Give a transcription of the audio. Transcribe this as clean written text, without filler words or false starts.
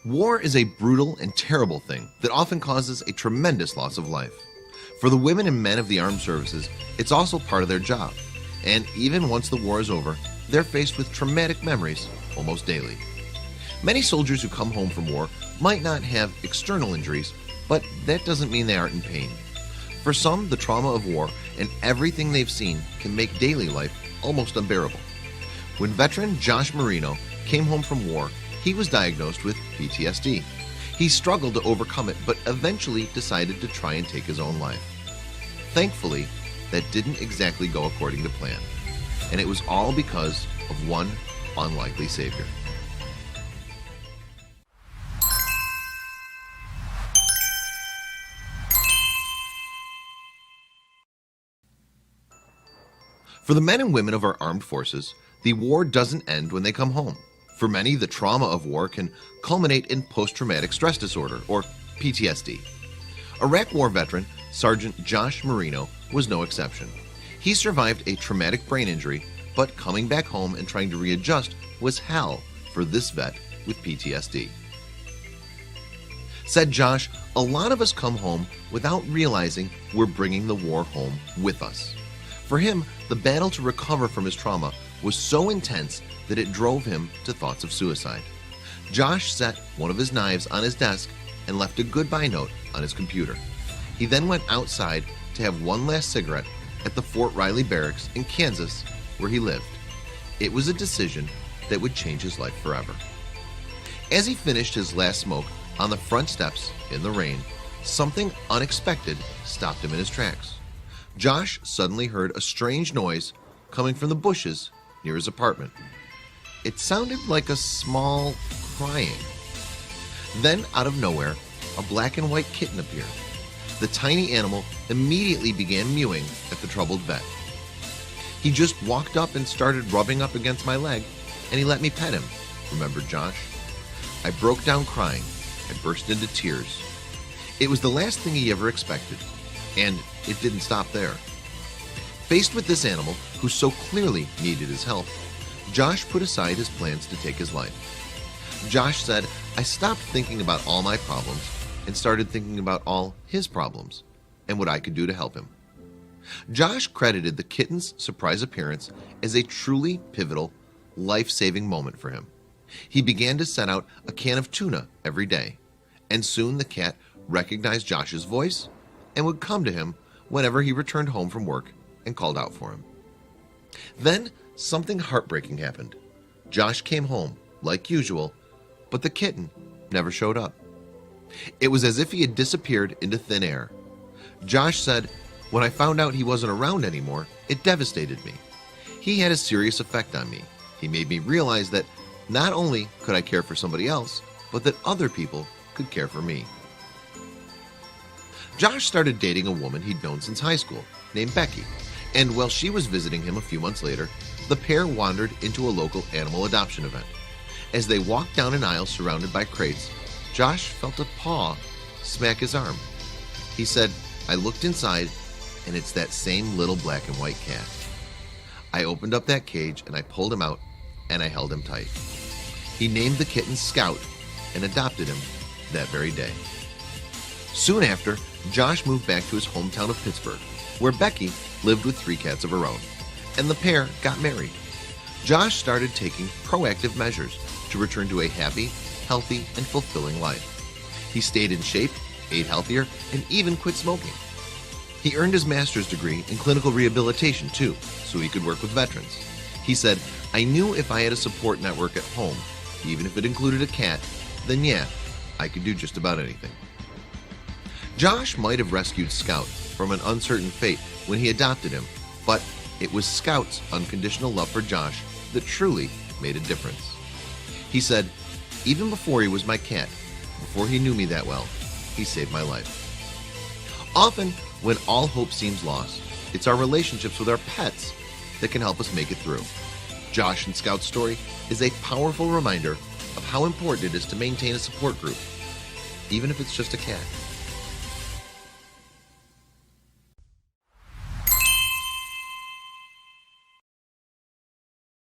War is a brutal and terrible thing that often causes a tremendous loss of life. For the women and men of the armed services, it's also part of their job. And even once the war is over, they're faced with traumatic memories almost daily. Many soldiers who come home from war might not have external injuries, but that doesn't mean they aren't in pain. For some, the trauma of war and everything they've seen can make daily life almost unbearable. When veteran Josh Marino came home from war, he was diagnosed with PTSD. He struggled to overcome it, but eventually decided to try and take his own life. Thankfully, that didn't exactly go according to plan, and it was all because of one unlikely savior. For the men and women of our armed forces, the war doesn't end when they come home. For many, the trauma of war can culminate in post-traumatic stress disorder, or PTSD. Iraq War veteran Sergeant Josh Marino was no exception. He survived a traumatic brain injury, but coming back home and trying to readjust was hell for this vet with PTSD. Said Josh, "A lot of us come home without realizing we're bringing the war home with us." For him, the battle to recover from his trauma was so intense that it drove him to thoughts of suicide. Josh set one of his knives on his desk and left a goodbye note on his computer. He then went outside to have one last cigarette at the Fort Riley Barracks in Kansas, where he lived. It was a decision that would change his life forever. As he finished his last smoke on the front steps in the rain, something unexpected stopped him in his tracks. Josh suddenly heard a strange noise coming from the bushes near his apartment. It sounded like a small crying. Then, out of nowhere, a black and white kitten appeared. The tiny animal immediately began mewing at the troubled vet. "He just walked up and started rubbing up against my leg, and he let me pet him," remembered Josh. "I broke down crying. I burst into tears." It was the last thing he ever expected, and it didn't stop there. Faced with this animal, who so clearly needed his help, Josh put aside his plans to take his life. Josh said, "I stopped thinking about all my problems and started thinking about all his problems and what I could do to help him." Josh credited the kitten's surprise appearance as a truly pivotal, life-saving moment for him. He began to set out a can of tuna every day, and soon the cat recognized Josh's voice and would come to him whenever he returned home from work and called out for him. Then something heartbreaking happened. Josh came home like usual, but the kitten never showed up. It was as if he had disappeared into thin air. Josh said, "When I found out he wasn't around anymore, it devastated me. He had a serious effect on me. He made me realize that not only could I care for somebody else, but that other people could care for me." Josh started dating a woman he'd known since high school named Becky, and while she was visiting him a few months later, the pair wandered into a local animal adoption event. As they walked down an aisle surrounded by crates, Josh felt a paw smack his arm. He said, "I looked inside, and it's that same little black and white cat." I opened up that cage and I pulled him out and I held him tight. He named the kitten Scout and adopted him that very day. Soon after, Josh moved back to his hometown of Pittsburgh, where Becky lived with 3 cats of her own, and the pair got married. Josh started taking proactive measures to return to a happy, healthy, and fulfilling life. He stayed in shape, ate healthier, and even quit smoking. He earned his master's degree in clinical rehabilitation too, so he could work with veterans. He said, "I knew if I had a support network at home, even if it included a cat, then yeah, I could do just about anything." Josh might have rescued Scout from an uncertain fate when he adopted him, but it was Scout's unconditional love for Josh that truly made a difference. He said, "Even before he was my cat, before he knew me that well, he saved my life." Often, when all hope seems lost, it's our relationships with our pets that can help us make it through. Josh and Scout's story is a powerful reminder of how important it is to maintain a support group, even if it's just a cat.